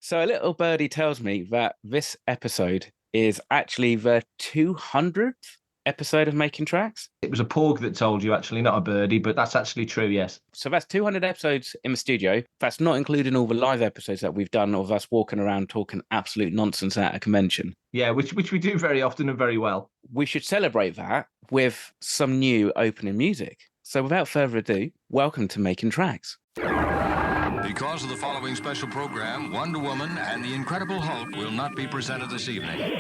So a little birdie tells me that this episode is actually the 200th episode of Making Tracks. It was a porg that told you, actually, not a birdie, but that's actually true, yes. So that's 200 episodes in the studio. That's not including all the live episodes that we've done of us walking around talking absolute nonsense at a convention. Yeah, which we do very often and very well. We should celebrate that with some new opening music. So without further ado, welcome to Making Tracks. Because of the following special program, Wonder Woman and the Incredible Hulk will not be presented this evening.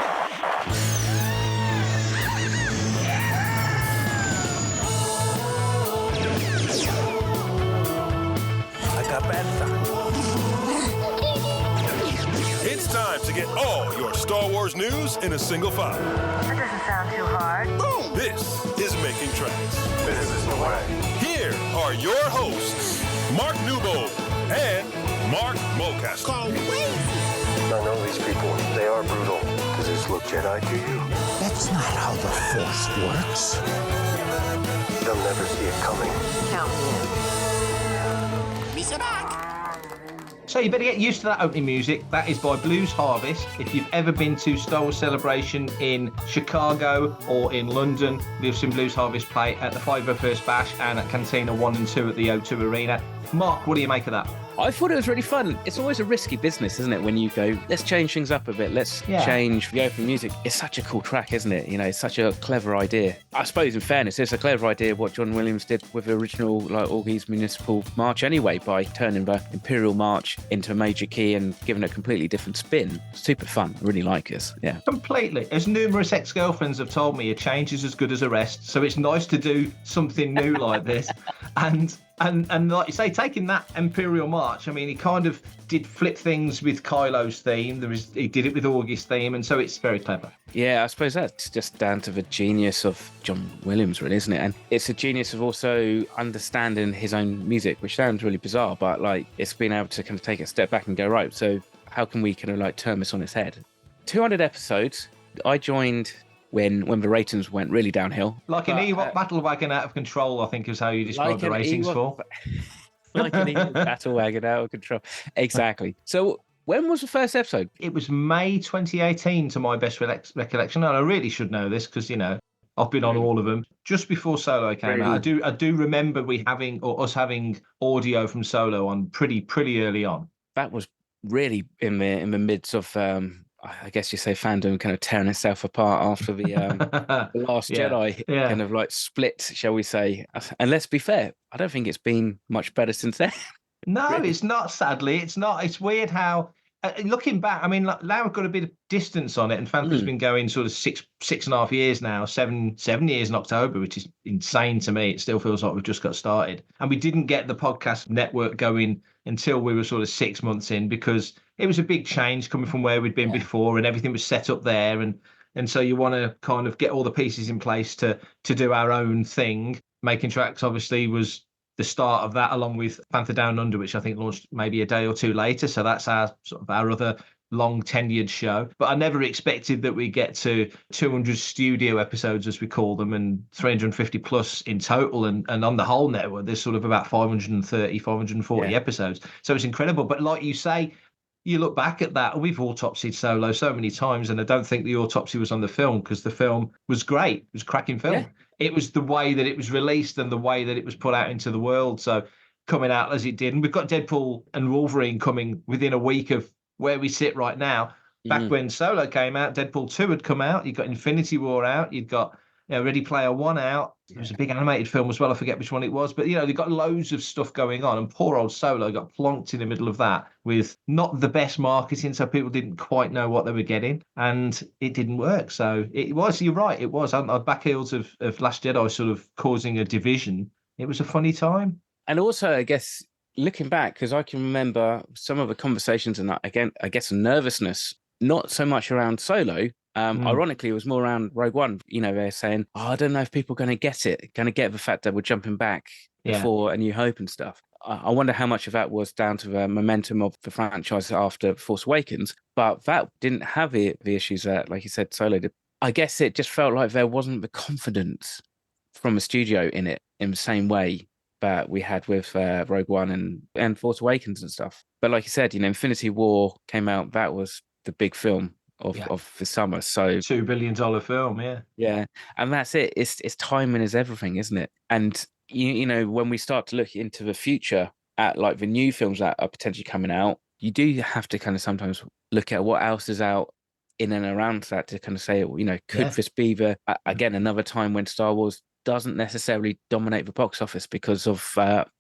It's time to get all your Star Wars news in a single file. That doesn't sound too hard. Boom! This is Making Tracks. This is the way. Here are your hosts, Mark Newbold and Mark Mulcaster. I know these people. They are brutal. Does this look Jedi to you? That's not how the Force works. They'll never see it coming. Count me in. So you better get used to that opening music. That is by Blues Harvest. If you've ever been to Star Wars Celebration in Chicago or in London, you've seen Blues Harvest play at the 501st Bash and at Cantina 1 and 2 at the O2 Arena. Mark, what do you make of that? I thought it was really fun. It's always a risky business, isn't it? When you go, let's change things up a bit. Let's change the open music. It's such a cool track, isn't it? You know, it's such a clever idea. I suppose, in fairness, it's a clever idea what John Williams did with the original, like, Augie's Municipal March anyway, by turning the Imperial March into a major key and giving it a completely different spin. Super fun. I really like it. Yeah. Completely. As numerous ex-girlfriends have told me, a change is as good as a rest. So it's nice to do something new like this. And like you say, taking that Imperial March, I mean, he kind of did flip things with Kylo's theme. He did it with Augie's theme, and so it's very clever. Yeah, I suppose that's just down to the genius of John Williams, really, isn't it? And it's a genius of also understanding his own music, which sounds really bizarre, but like it's being able to kind of take a step back and go, right, so how can we kind of like turn this on its head? 200 episodes. I joined when the ratings went really downhill. Like an Ewok battle wagon out of control, I think is how you describe the ratings for. Like an Ewok battle wagon out of control. Exactly. So when was the first episode? It was May 2018 to my best recollection. And I really should know this because, you know, I've been on all of them. Just before Solo came out, I do remember us having audio from Solo on pretty early on. That was really in the midst of I guess you say fandom kind of tearing itself apart after the Last Jedi kind of like split, shall we say. And let's be fair, I don't think it's been much better since then. No, really. It's not, sadly. It's not. It's weird how, looking back, I mean, like, now I've got a bit of distance on it, and Fantha's been going sort of six and a half years now, seven years in October, which is insane to me. It still feels like we've just got started. And we didn't get the podcast network going until we were sort of 6 months in, because it was a big change coming from where we'd been before, and everything was set up there. And so you want to kind of get all the pieces in place to do our own thing. Making Tracks obviously was the start of that, along with Fantha Down Under, which I think launched maybe a day or two later. So that's our other long tenured show. But I never expected that we'd get to 200 studio episodes, as we call them, and 350 plus in total. And on the whole network, there's sort of about 540 episodes. So it's incredible. But like you say, you look back at that, we've autopsied Solo so many times, and I don't think the autopsy was on the film, because the film was great. It was a cracking film. Yeah. It was the way that it was released and the way that it was put out into the world. So coming out as it did, and we've got Deadpool and Wolverine coming within a week of where we sit right now. Back when Solo came out, Deadpool 2 had come out. You've got Infinity War out. You've got Ready Player One out. It was a big animated film as well. I forget which one it was. But, they've got loads of stuff going on. And poor old Solo got plonked in the middle of that with not the best marketing, so people didn't quite know what they were getting. And it didn't work. So it was, you're right, it was. On the back heels of Last Jedi sort of causing a division, it was a funny time. And also, I guess, looking back, because I can remember some of the conversations and, again, I guess, nervousness, not so much around Solo. Ironically, it was more around Rogue One. They're saying, I don't know if people are going to get the fact that we're jumping back before A New Hope and stuff. I wonder how much of that was down to the momentum of the franchise after Force Awakens, but that didn't have the issues that, like you said, Solo did. I guess it just felt like there wasn't the confidence from a studio in it in the same way that we had with Rogue One and Force Awakens and stuff. But like you said, Infinity War came out. That was the big film of the summer. So $2 billion film, yeah. Yeah, and that's it. It's timing is everything, isn't it? And when we start to look into the future at like the new films that are potentially coming out, you do have to kind of sometimes look at what else is out in and around that to kind of say, could this be again another time when Star Wars doesn't necessarily dominate the box office because of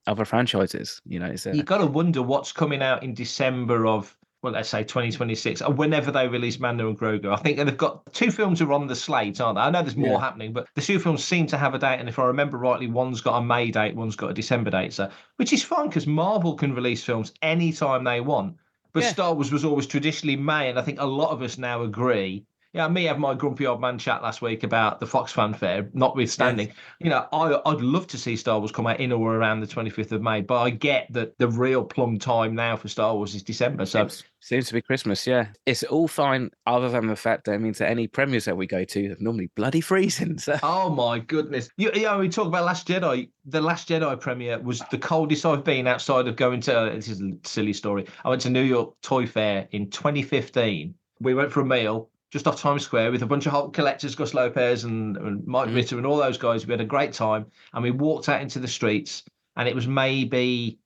other franchises? You've got to wonder what's coming out in December of, well, let's say 2026, or whenever they release Mando and Grogu. I think they've got 2 films are on the slate, aren't they? I know there's more happening, but the 2 films seem to have a date. And if I remember rightly, one's got a May date, one's got a December date. So, which is fine because Marvel can release films anytime they want. But Star Wars was always traditionally May. And I think a lot of us now agree. Yeah, me had my grumpy old man chat last week about the Fox fanfare, notwithstanding. Yes. I'd love to see Star Wars come out in or around the 25th of May, but I get that the real plum time now for Star Wars is December. So seems to be Christmas, yeah. It's all fine, other than the fact that it means that any premieres that we go to are normally bloody freezing. So. Oh my goodness! We talk about Last Jedi. The Last Jedi premiere was the coldest I've been outside of going to. This is a silly story. I went to New York Toy Fair in 2015. We went for a meal just off Times Square with a bunch of Hulk collectors, Gus Lopez and Mike Ritter and all those guys. We had a great time, and we walked out into the streets, and it was maybe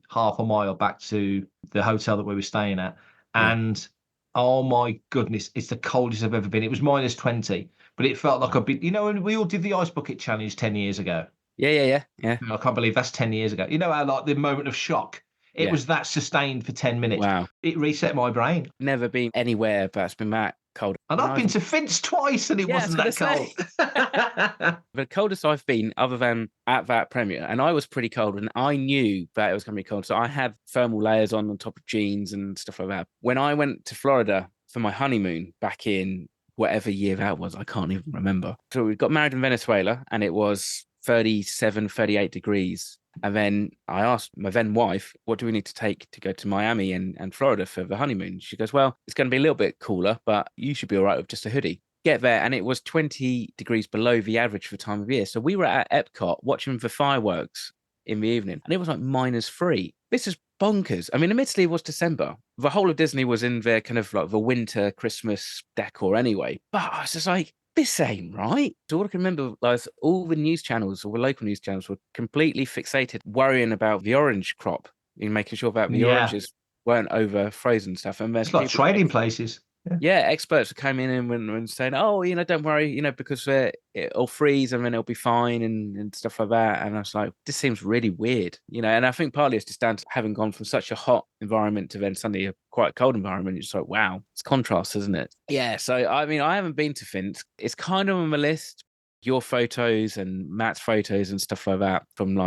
half a mile back to the hotel that we were staying at. And oh my goodness, it's the coldest I've ever been. It was -20, but it felt like a bit, when we all did the Ice Bucket Challenge 10 years ago. Yeah. I can't believe that's 10 years ago. You know how like the moment of shock, it was that sustained for 10 minutes. Wow. It reset my brain. Never been anywhere that's been that cold. And I've been to Finch twice and it wasn't that cold. The coldest I've been, other than at that premiere, and I was pretty cold and I knew that it was going to be cold. So I had thermal layers on top of jeans and stuff like that. When I went to Florida for my honeymoon back in whatever year that was, I can't even remember. So we got married in Venezuela and it was 37, 38 degrees. And then I asked my then wife, what do we need to take to go to Miami and Florida for the honeymoon? She goes, well, it's going to be a little bit cooler, but you should be all right with just a hoodie. Get there, and it was 20 degrees below the average for the time of year. So we were at Epcot watching the fireworks in the evening, and it was like -3. This is bonkers. I mean, admittedly, it was December. The whole of Disney was in their kind of like the winter Christmas decor anyway. But I was just like, this ain't right. So all I can remember was all the news channels, or the local news channels, were completely fixated, worrying about the orange crop, in making sure that the oranges weren't over frozen stuff. And it's like trading places. Yeah, experts were coming in and saying, oh, don't worry, because it'll freeze and then it'll be fine and stuff like that. And I was like, this seems really weird, and I think partly it's just down to having gone from such a hot environment to then suddenly a quite cold environment. It's like, wow, it's contrast, isn't it? Yeah. So, I mean, I haven't been to Finch. It's kind of on my list. Your photos and Matt's photos and stuff like that from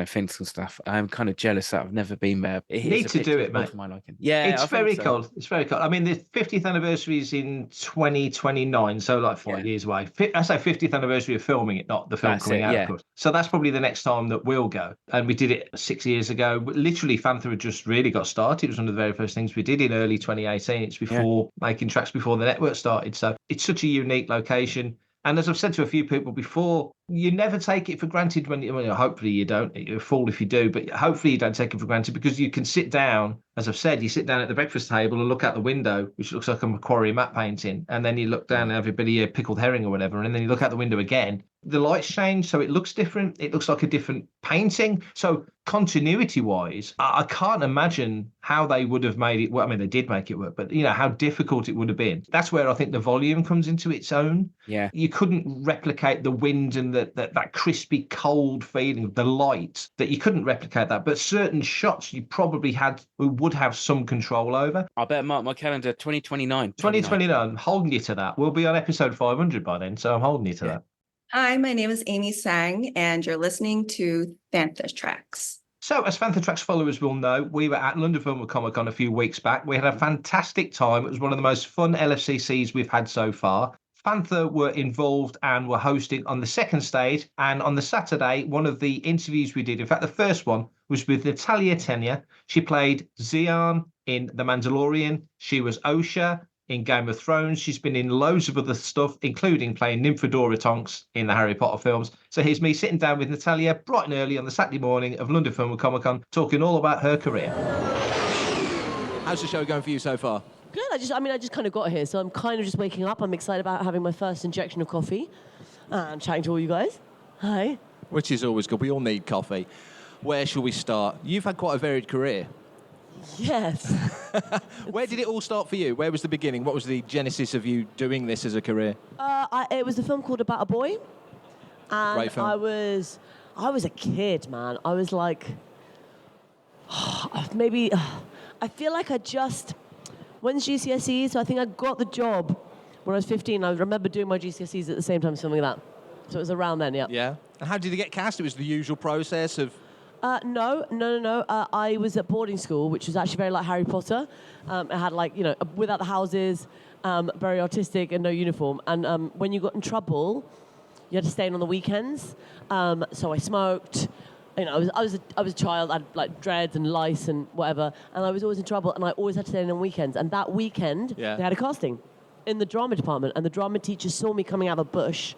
Finch and stuff. I'm kind of jealous that I've never been there. You need to do it, mate. For my liking. Yeah, it's very cold. It's very cold. I mean, the 50th anniversary is in 2029, so like 5 years away. I say 50th anniversary of filming it, not the film coming out, of course. So that's probably the next time that we'll go. And we did it 6 years ago. Literally, Fantha had just really got started. It was one of the very first things we did in early 2018. It's before making tracks before the network started. So it's such a unique location. And as I've said to a few people before, you never take it for granted hopefully you don't. You're a fool if you do, but hopefully you don't take it for granted because you can sit down, as I've said, you sit down at the breakfast table and look out the window, which looks like a Macquarie matte painting. And then you look down and have a bit of pickled herring or whatever. And then you look out the window again. The lights change, so it looks different. It looks like a different painting. So continuity-wise, I can't imagine how they would have made it work. I mean, they did make it work, but how difficult it would have been. That's where I think the volume comes into its own. Yeah. You couldn't replicate the wind and that crispy, cold feeling of the light, that you couldn't replicate that. But certain shots you probably would have some control over. I better mark my calendar, 2029. 2029, I'm holding you to that. We'll be on episode 500 by then, so I'm holding you to that. Hi, my name is Amy Sang, and you're listening to Fantha Tracks. So, as Fantha Tracks followers will know, we were at London Film Comic Con a few weeks back. We had a fantastic time. It was one of the most fun LFCCs we've had so far. Fantha were involved and were hosting on the second stage. And on the Saturday, one of the interviews we did, in fact, the first one was with Natalia Tena. She played Xian in The Mandalorian. She was Osha. in Game of Thrones. She's been in loads of other stuff, including playing Nymphadora Tonks in the Harry Potter films. So here's me sitting down with Natalia bright and early on the Saturday morning of London Film and Comic Con, talking all about her career. How's the show going for you so far? Good. I just kind of got here, so I'm kind of just waking up. I'm excited about having my first injection of coffee and chatting to all you guys. Hi. Which is always good. We all need coffee. Where shall we start? You've had quite a varied career. Yes. Where did it all start for you? Where was the beginning? What was the genesis of you doing this as a career? It was a film called About a Boy. And Great film. I was a kid, man. I was like, maybe, I feel like I just, when's GCSEs? So I think I got the job when I was 15. I remember doing my GCSEs at the same time as filming that. So it was around then, yeah. Yeah. And how did you get cast? It was the usual process of... No. I was at boarding school, which was actually very like Harry Potter. It had like, without the houses, very artistic and no uniform. And when you got in trouble, you had to stay in on the weekends. So I smoked. I was a child. I had like dreads and lice and whatever. And I was always in trouble. And I always had to stay in on weekends. And that weekend, they had a casting in the drama department. And the drama teacher saw me coming out of a bush,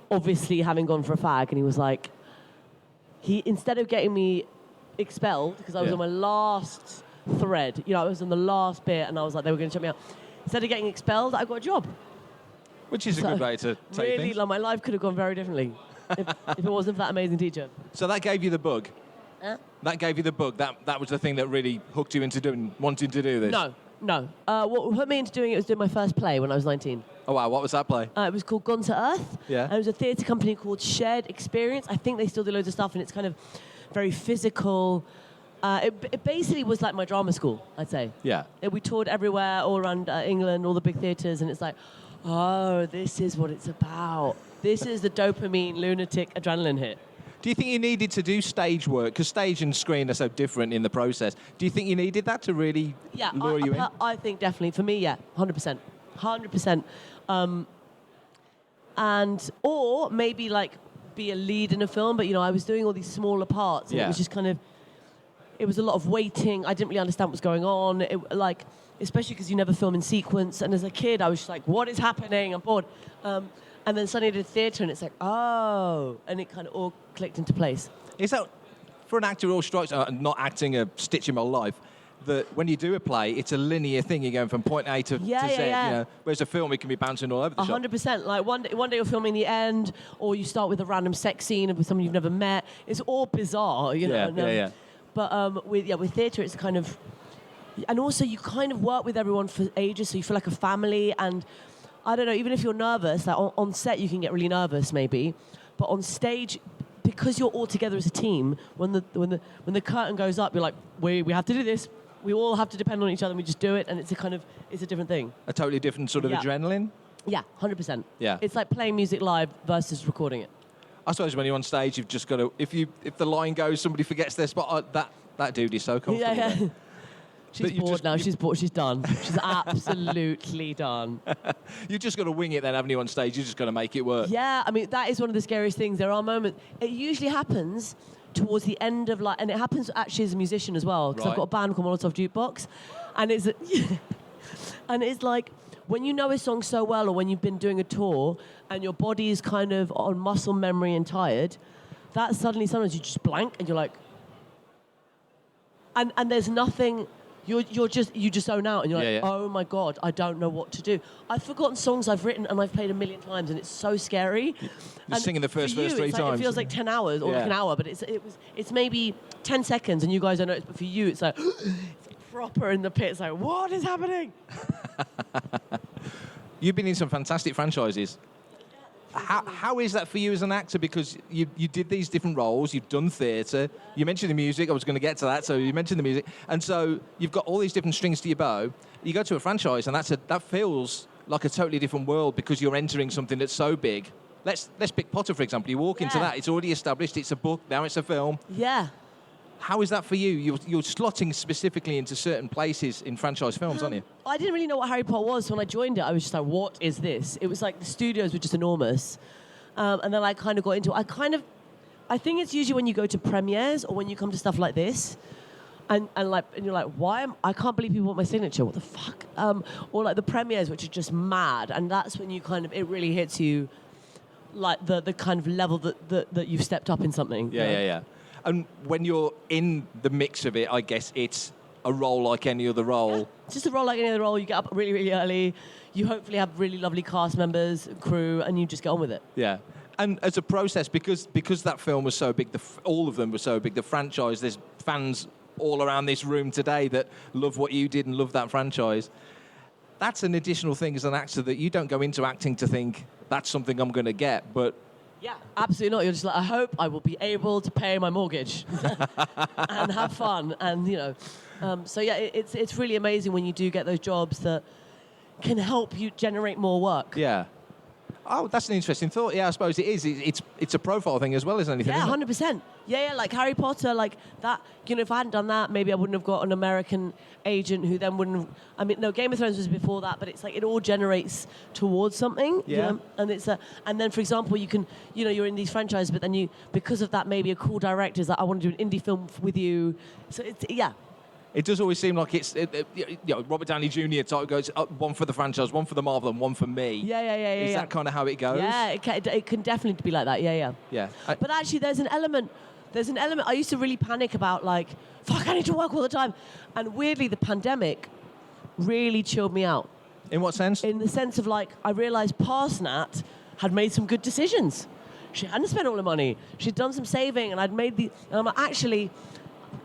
obviously having gone for a fag. And he was like, instead of getting me expelled, because I was on my last thread, I was on the last bit, and I was like, they were going to shut me out. Instead of getting expelled, I got a job. Which is a good way to take really, things. like, my life could have gone very differently if it wasn't for that amazing teacher. So that gave you the bug? That gave you the bug? That was the thing that really hooked you into wanting to do this? No. What put me into doing it was doing my first play when I was 19. Oh, wow. What was that play? It was called Gone to Earth. Yeah. And it was a theatre company called Shared Experience. I think they still do loads of stuff, and it's kind of very physical. It basically was like my drama school, I'd say. Yeah. We toured everywhere, all around England, all the big theatres, and it's like, oh, this is what it's about. This is the dopamine, lunatic, adrenaline hit. Do you think you needed to do stage work? Because stage and screen are so different in the process. Do you think you needed that to really lure you in? I think definitely. For me, yeah, 100%. 100%. Or maybe like be a lead in a film, but I was doing all these smaller parts, and it was just kind of, it was a lot of waiting. I didn't really understand what was going on. Especially because you never film in sequence. And as a kid, I was just like, what is happening? I'm bored. And then suddenly I did theatre, and it's like, oh, and it kind of all clicked into place. Is that, for an actor, all strikes, not acting a stitch in my life, that when you do a play, it's a linear thing. You're going from point A to Z. Whereas a film, it can be bouncing all over the shop. 100%. Like one day you're filming the end, or you start with a random sex scene with someone you've never met. It's all bizarre, Yeah. But with theatre, it's kind of, and also you kind of work with everyone for ages, so you feel like a family. And I don't know, even if you're nervous, like on set you can get really nervous maybe, but on stage, because you're all together as a team, when the curtain goes up, you're like, we have to do this. We all have to depend on each other, and we just do it, and it's a different thing. A totally different sort of adrenaline? Yeah, 100%. Yeah. It's like playing music live versus recording it. I suppose when you're on stage, you've just got to, if the line goes, somebody forgets their spot, that dude is so comfortable. Yeah. There. She's bored now. She's bored. She's done. She's absolutely done. You've just got to wing it then, haven't you, on stage? You've just got to make it work. Yeah, I mean, that is one of the scariest things. There are moments. It usually happens towards the end of, like, and it happens actually as a musician as well, because I've got a band called Molotov Jukebox, and it's like, when you know a song so well, or when you've been doing a tour, and your body is kind of on muscle memory and tired, that suddenly sometimes you just blank, and you're like, and there's nothing. You just zone out, and you're like, oh my God, I don't know what to do. I've forgotten songs I've written and I've played 1,000,000 times, and it's so scary. You're singing the first verse 3 times. It feels like 10 hours or like an hour, but it's maybe 10 seconds, and you guys don't know. But for you, it's like it's proper in the pit. It's like, what is happening? You've been in some fantastic franchises. How is that for you as an actor? Because you did these different roles, you've done theatre, you mentioned the music, I was going to get to that, so you mentioned the music, and so you've got all these different strings to your bow. You go to a franchise, and that feels like a totally different world, because you're entering something that's so big. Let's pick Potter, for example. You walk into that, it's already established, it's a book, now it's a film. Yeah. How is that for you? You're slotting specifically into certain places in franchise films, aren't you? I didn't really know what Harry Potter was when I joined it. I was just like, what is this? It was like the studios were just enormous. And then I kind of got into it. I think it's usually when you go to premieres or when you come to stuff like this, And you're like, I can't believe people want my signature. What the fuck? Or like the premieres, which are just mad. And that's when you it really hits you, like the kind of level that you've stepped up in something. Yeah. And when you're in the mix of it, I guess it's a role like any other role. Yeah, it's just a role like any other role. You get up really, really early. You hopefully have really lovely cast members, crew, and you just get on with it. Yeah. And as a process, because that film was so big, all of them were so big, the franchise, there's fans all around this room today that love what you did and love that franchise. That's an additional thing as an actor that you don't go into acting to think, that's something I'm going to get, but... Yeah, absolutely not. You're just like, I hope I will be able to pay my mortgage and have fun. And, so yeah, it's really amazing when you do get those jobs that can help you generate more work. Yeah. Oh, that's an interesting thought. Yeah, I suppose it is. It's a profile thing as well as anything. Yeah, isn't it? 100%. Yeah, like Harry Potter, like that. If I hadn't done that, maybe I wouldn't have got an American agent who then wouldn't have... I mean, no, Game of Thrones was before that, but it's like it all generates towards something. Yeah. And it's and then, for example, you can, you're in these franchises, but then because of that, maybe a cool director is like, I want to do an indie film with you. So it's, yeah. It does always seem like it's Robert Downey Jr. type goes one for the franchise, one for the Marvel, and one for me. Yeah. Is that kind of how it goes? Yeah, it can definitely be like that. Yeah. But actually, there's an element. I used to really panic about like, fuck, I need to work all the time, and weirdly, the pandemic really chilled me out. In what sense? In the sense of like, I realised past Nat had made some good decisions. She hadn't spent all the money. She'd done some saving, and I'd made and I'm like, actually.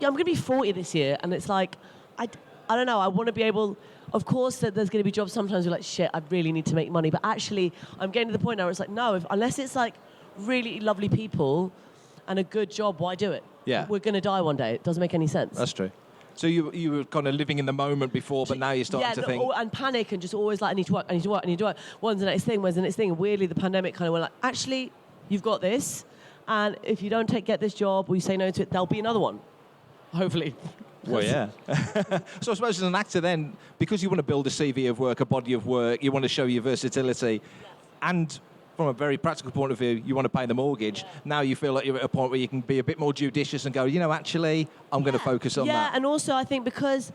Yeah, I'm going to be 40 this year, and it's like, I don't know, I want to be able... Of course, there's going to be jobs sometimes you're like, shit, I really need to make money, but actually, I'm getting to the point now where it's like, no, unless it's like really lovely people and a good job, why do it? Yeah. We're going to die one day. It doesn't make any sense. That's true. So you were kind of living in the moment before, but now you're starting to think... and panic, and just always like, I need to work. When's the next thing? And weirdly, the pandemic kind of went like, actually, you've got this, and if you don't get this job or you say no to it, there'll be another one. Hopefully. Well, yeah. So I suppose as an actor then, because you want to build a CV of work, a body of work, you want to show your versatility, and from a very practical point of view, you want to pay the mortgage. Now you feel like you're at a point where you can be a bit more judicious and go, actually, I'm going to focus on that. Yeah, and also I think because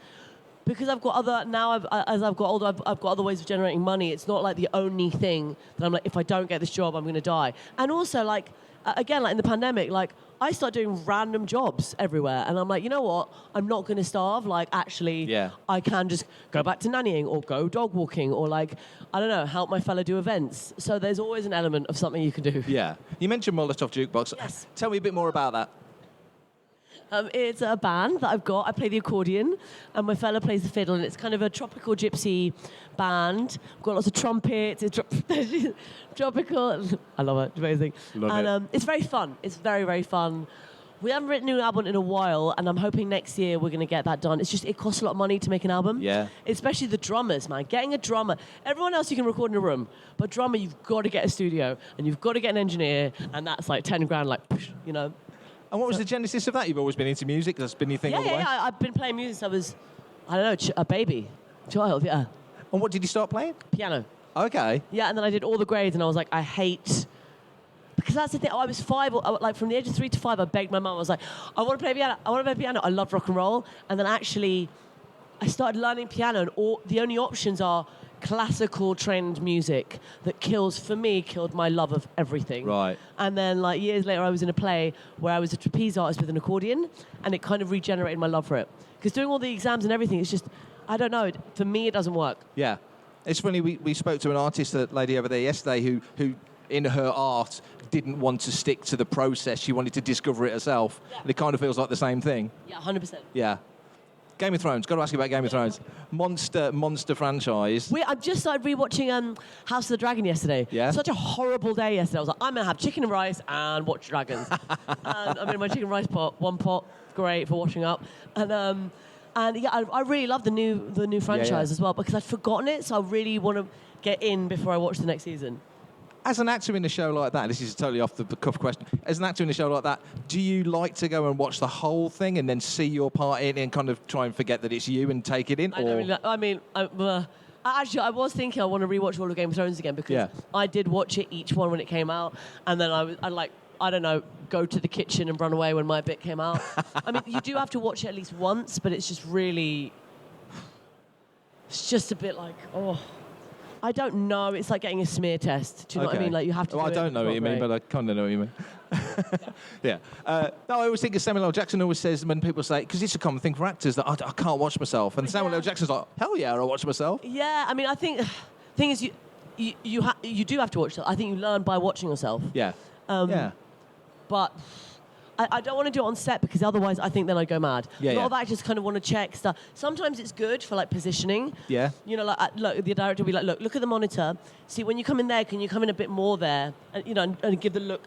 I've got other... Now, as I've got older, I've got other ways of generating money. It's not like the only thing that I'm like, if I don't get this job, I'm going to die. And also, like, again, like in the pandemic, like, I started doing random jobs everywhere. And I'm like, you know what? I'm not going to starve. Like, actually, I can just go back to nannying or go dog walking or, like, I don't know, help my fella do events. So there's always an element of something you can do. Yeah. You mentioned Molotov Jukebox. Yes. Tell me a bit more about that. It's a band that I've got. I play the accordion, and my fella plays the fiddle, and it's kind of a tropical gypsy band. I've got lots of trumpets. It's tropical. I love it. It's amazing. Love it. It's very fun. It's very, very fun. We haven't written a new album in a while, and I'm hoping next year we're going to get that done. It's just, it costs a lot of money to make an album. Yeah. Especially the drummers, man. Getting a drummer. Everyone else you can record in a room, but drummer, you've got to get a studio, and you've got to get an engineer, and that's like 10 grand, like, And what was the genesis of that? You've always been into music? That's been your thing all the way? Yeah. I've been playing music since I was, I don't know, a baby. Child, yeah. And what did you start playing? Piano. Okay. Yeah, and then I did all the grades, and I was like, I hate... Because that's the thing. I was 5, like from the age of 3 to 5, I begged my mum. I was like, I want to play piano. I love rock and roll. And then actually, I started learning piano, and the only options are classical trained music that killed my love of everything. Right. And then like years later, I was in a play where I was a trapeze artist with an accordion, and it kind of regenerated my love for it. Because doing all the exams and everything, it's just, I don't know, for me, it doesn't work. Yeah. It's funny, we spoke to an artist, a lady over there yesterday, who in her art didn't want to stick to the process. She wanted to discover it herself. Yeah. And it kind of feels like the same thing. Yeah, 100%. Yeah. Game of Thrones. Got to ask you about Game of Thrones. Monster franchise. I've just started rewatching House of the Dragon yesterday. Yeah. Such a horrible day yesterday. I was like, I'm going to have chicken and rice and watch dragons. And I'm in my chicken and rice pot. One pot, great for washing up. And yeah, I really love the new franchise as well, because I'd forgotten it, so I really want to get in before I watch the next season. As an actor in a show like that, this is a totally off the cuff question. As an actor in a show like that, do you like to go and watch the whole thing and then see your part in it and kind of try and forget that it's you and take it in? Actually, I was thinking I want to rewatch all of Game of Thrones again, because I did watch it each one when it came out, and then I don't know, go to the kitchen and run away when my bit came out. I mean, you do have to watch it at least once, but it's just really, it's just a bit like, I don't know. It's like getting a smear test. Do you know what I mean? Like you have to. Well, I don't know what you mean, but I kind of know what you mean. Yeah. No, I always think of Samuel L. Jackson always says when people say, because it's a common thing for actors that I can't watch myself, and Samuel L. Jackson's like, hell yeah, I'll watch myself. Yeah, I mean, I think thing is you do have to watch. I think you learn by watching yourself. Yeah. But I don't want to do it on set because otherwise I think then I'd go mad. A lot of actors kind of want to check stuff. Sometimes it's good for like positioning. Yeah. You know, like look, the director will be like, look at the monitor. See, when you come in there, can you come in a bit more there? And you know, and give the look.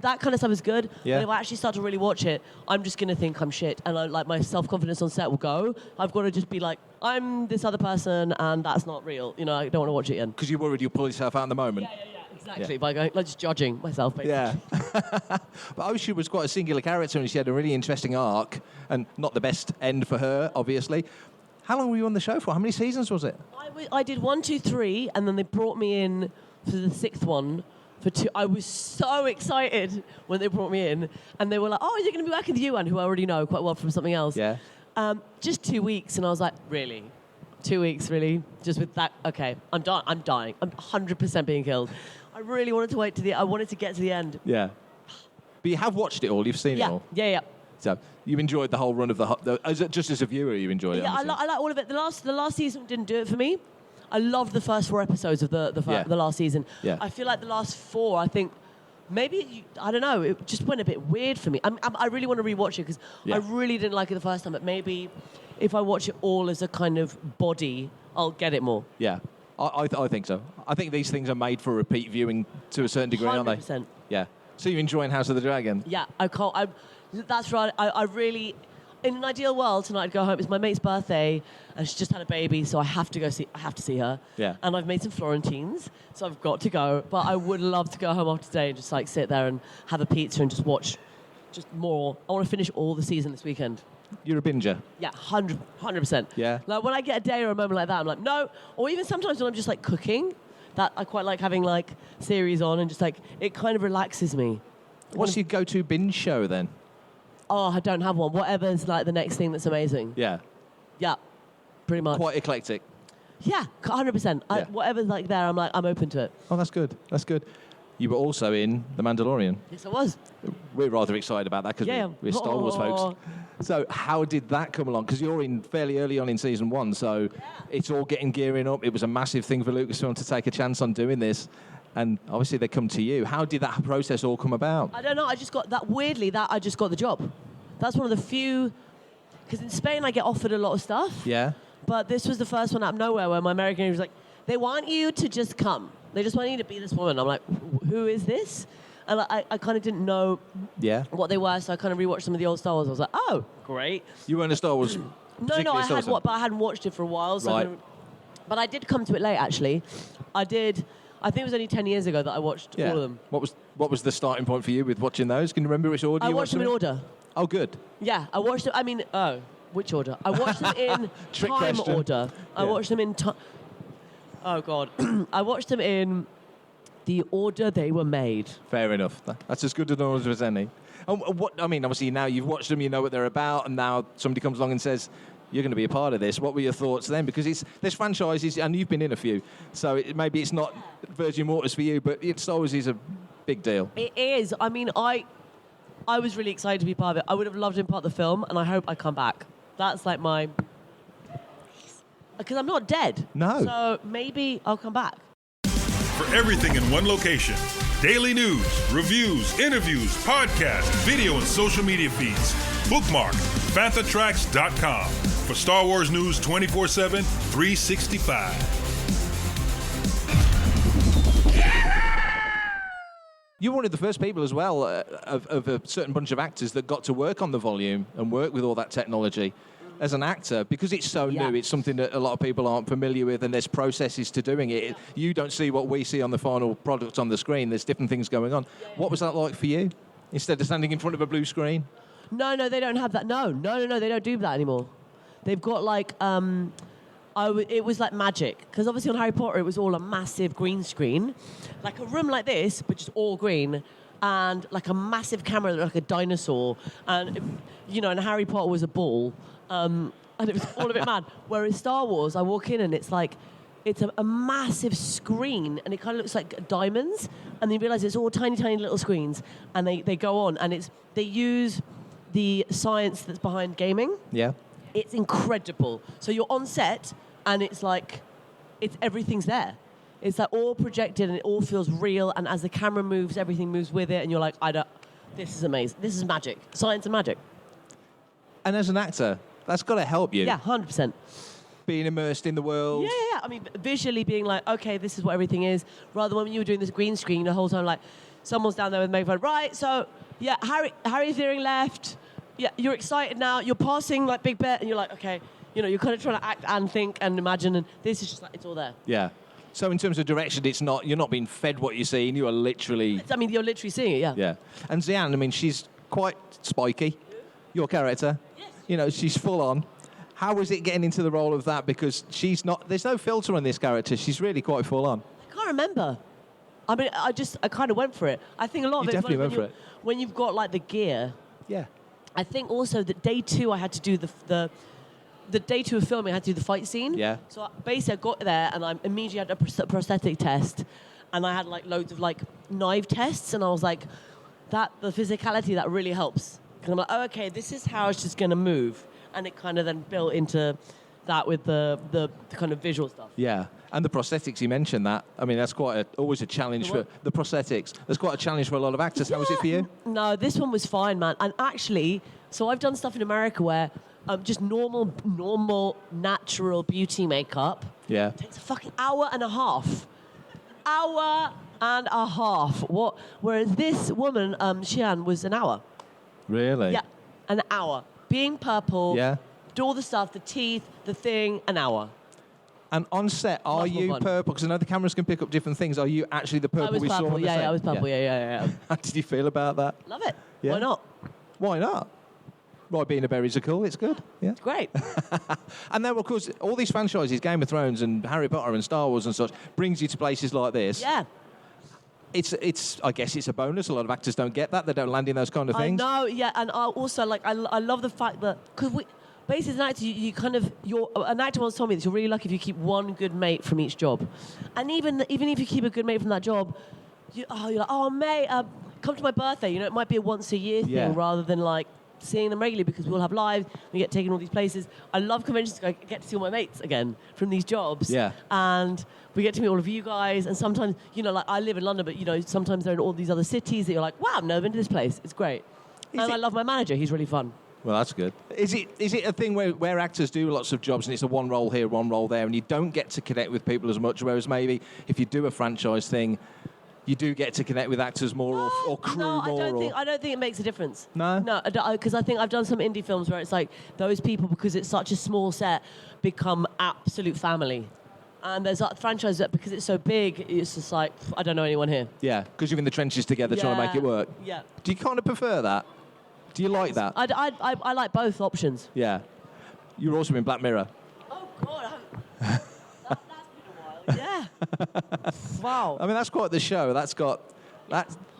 That kind of stuff is good. Yeah. But if I actually start to really watch it, I'm just gonna think I'm shit, and like my self-confidence on set will go. I've got to just be like, I'm this other person, and that's not real. You know, I don't want to watch it again. Because you're worried you'll pull yourself out in the moment. Yeah. Exactly, by going, like just judging myself, basically. Yeah. But Oshie was quite a singular character, and she had a really interesting arc, and not the best end for her, obviously. How long were you on the show for? How many seasons was it? I did 1, 2, 3, and then they brought me in for the 6th one. For 2, I was so excited when they brought me in, and they were like, "Oh, you're going to be working with Yuan, who I already know quite well from something else." Yeah. Just 2 weeks, and I was like, "Really? 2 weeks, really? Just with that? Okay, I'm dying. I'm 100% being killed." I really wanted to wait to I wanted to get to the end. Yeah. But you have watched it all. You've seen it all. Yeah. So you enjoyed the whole run of just as a viewer, you enjoyed it. Yeah, I like all of it. The last season didn't do it for me. I loved the first 4 episodes of the last season. Yeah. I feel like the last 4, I think, maybe, I don't know, it just went a bit weird for me. I really want to rewatch it because I really didn't like it the first time, but maybe if I watch it all as a kind of body, I'll get it more. Yeah, I think so. I think these things are made for repeat viewing to a certain degree, 100%. aren't they? Yeah. So you're enjoying House of the Dragon? Yeah, I can't. That's right. I really... In an ideal world, tonight I'd go home. It's my mate's birthday, and she just had a baby, so I have to see her. Yeah. And I've made some Florentines, so I've got to go. But I would love to go home after today and just like sit there and have a pizza and just watch, just more. I want to finish all the season this weekend. You're a binger. Yeah, 100%. Yeah. Like when I get a day or a moment like that, I'm like, no. Or even sometimes when I'm just like cooking, that I quite like having like series on and just like it kind of relaxes me. What's your go-to binge show then? Oh, I don't have one. Whatever's like the next thing that's amazing. Yeah. Yeah, pretty much. Quite eclectic. Yeah, 100%. Yeah. Whatever's like there, I'm open to it. Oh, that's good. That's good. You were also in The Mandalorian. Yes, I was. We're rather excited about that because we're Star Wars folks. So how did that come along? Because you're in fairly early on in season 1, so it's all gearing up. It was a massive thing for Lucasfilm to take a chance on doing this. And obviously they come to you. How did that process all come about? I don't know. I just got that I just got the job. That's one of the few, because in Spain I get offered a lot of stuff. Yeah. But this was the first one out of nowhere where my American was like, they want you to just come. They just want you to be this woman. I'm like, who is this? And I kind of didn't know what they were, so I kind of rewatched some of the old Star Wars. I was like, oh, great. You weren't a Star Wars? No, but I hadn't watched it for a while. So right. But I did come to it late, actually. I think it was only 10 years ago that I watched all of them. What was the starting point for you with watching those? Can you remember which order you watched them in? I watched them in order. Oh, good. Yeah, I watched them. Which order? I watched them in time order. I watched them in time. Oh, God. I watched them in the order they were made. Fair enough. That's as good an order as any. Obviously now you've watched them, you know what they're about, and now somebody comes along and says, you're going to be a part of this. What were your thoughts then? Because there's franchises, and you've been in a few, so maybe it's not Virgin Waters for you, but Star Wars is a big deal. It is. I mean, I was really excited to be part of it. I would have loved to be part of the film, and I hope I come back. That's like my... Because I'm not dead. No. So maybe I'll come back. For everything in one location, daily news, reviews, interviews, podcasts, video, and social media feeds, bookmark FanthaTracks.com for Star Wars news 24/7, 365. You're one of the first people as well of a certain bunch of actors that got to work on the volume and work with all that technology as an actor, because it's so new. It's something that a lot of people aren't familiar with, and there's processes to doing it. You don't see what we see on the final product on the screen. There's different things going on. What was that like for you? Instead of standing in front of a blue screen? No, they don't have that. No, they don't do that anymore. They've got like... it was like magic, because obviously on Harry Potter it was all a massive green screen, like a room like this, but just all green. and like a massive camera, like a dinosaur, and and Harry Potter was a ball, and it was all a bit mad. Whereas Star Wars, I walk in and it's like, it's a massive screen, and it kind of looks like diamonds, and then you realise it's all tiny, tiny little screens, and they go on, and they use the science that's behind gaming. Yeah. It's incredible. So you're on set, and it's like, everything's there. It's like all projected, and it all feels real, and as the camera moves, everything moves with it, and you're like, this is amazing. This is magic. Science and magic. And as an actor, that's got to help you. Yeah, 100%. Being immersed in the world. Yeah. I mean, visually being like, okay, this is what everything is, rather than when you were doing this green screen the whole time, like, someone's down there with a megaphone, right, so, yeah, Harry's veering left, yeah, you're excited now, you're passing, like, Big Bet, and you're like, okay, you're kind of trying to act and think and imagine, and this is just like, it's all there. Yeah. So in terms of direction, you're not being fed what you're seeing, you are literally... you're literally seeing it, yeah. Yeah. And Xian, I mean, she's quite spiky, your character. Yes. She's full on. How was it getting into the role of that? Because there's no filter on this character. She's really quite full on. I can't remember. I mean, I kind of went for it. I think a lot of it definitely went for it. When you've got, like, the gear. Yeah. I think also that day 2 I had to do the day 2 of filming, I had to do the fight scene. Yeah. So basically I got there and I immediately had a prosthetic test, and I had, like, loads of, like, knife tests, and I was like, the physicality, that really helps. Because I'm like, oh, okay, this is how it's just going to move. And it kind of then built into that with the kind of visual stuff. Yeah, and the prosthetics, you mentioned that. I mean, that's always a challenge for the prosthetics. That's quite a challenge for a lot of actors. Yeah. How was it for you? No, this one was fine, man. And actually, so I've done stuff in America where just normal, natural beauty makeup takes a fucking hour and a half. What? Whereas this woman, Xian, was an hour. Really? Yeah, an hour. Being purple, do all the stuff, the teeth, the thing, an hour. And on set, are you purple? Because I know the cameras can pick up different things. Are you actually the purple we saw on the set? I was purple, yeah. How did you feel about that? Love it. Yeah. Why not? Why not? Right, being a berries are cool, it's good. Yeah. It's great. And then, of course, all these franchises, Game of Thrones and Harry Potter and Star Wars and such, brings you to places like this. Yeah. I guess it's a bonus. A lot of actors don't get that. They don't land in those kind of things. I know, yeah. And I also, like, I love the fact that, because basically as an actor, an actor once told me this, you're really lucky if you keep one good mate from each job. And even if you keep a good mate from that job, you're like, oh, mate, come to my birthday. It might be a once a year thing rather than, like, seeing them regularly, because we all have lives, we get taken all these places. I love conventions because I get to see all my mates again from these jobs. Yeah. And we get to meet all of you guys, and sometimes, like, I live in London, but, sometimes they're in all these other cities that you're like, wow, I've never been to this place. It's great. I love my manager. He's really fun. Well, that's good. Is it a thing where actors do lots of jobs and it's a one role here, one role there, and you don't get to connect with people as much, whereas maybe if you do a franchise thing, you do get to connect with actors more or crew more? I don't think it makes a difference. No? No, because I think I've done some indie films where it's like those people, because it's such a small set, become absolute family. And there's that franchise that, because it's so big, it's just like, I don't know anyone here. Yeah, because you're in the trenches together trying to make it work. Yeah. Do you kind of prefer that? Do you like that? I like both options. Yeah. You're also in Black Mirror. Oh, God. That's been a while. Yeah. Wow. I mean, that's quite the show.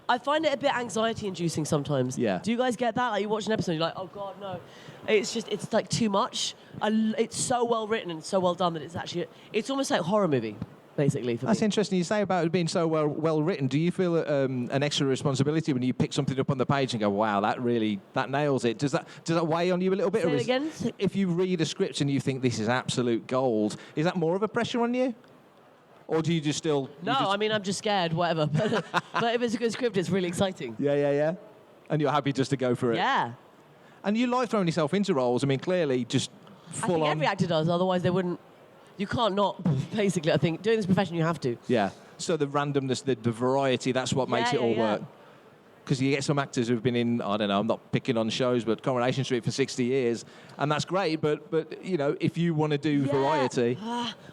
I find it a bit anxiety-inducing sometimes. Yeah. Do you guys get that? Like, you watch an episode, you're like, oh, God, no. It's like too much. It's so well written and so well done that it's almost like a horror movie, basically, for me. That's interesting you say about it being so well written. Do you feel an extra responsibility when you pick something up on the page and go, wow, that nails it? Does that weigh on you a little bit? Say it again? If you read a script and you think this is absolute gold, is that more of a pressure on you? Or do you just still... No, I mean, I'm just scared, whatever. But if it's a good script, it's really exciting. Yeah. And you're happy just to go for it? Yeah. And you like throwing yourself into roles. I mean, clearly, just full on... I think every actor does, otherwise they wouldn't... You can't not, basically, I think. Doing this profession, you have to. Yeah. So the randomness, the variety, that's what makes it all work. Because you get some actors who've been in, I don't know, I'm not picking on shows, but Coronation Street for 60 years, and that's great, but if you want to do variety...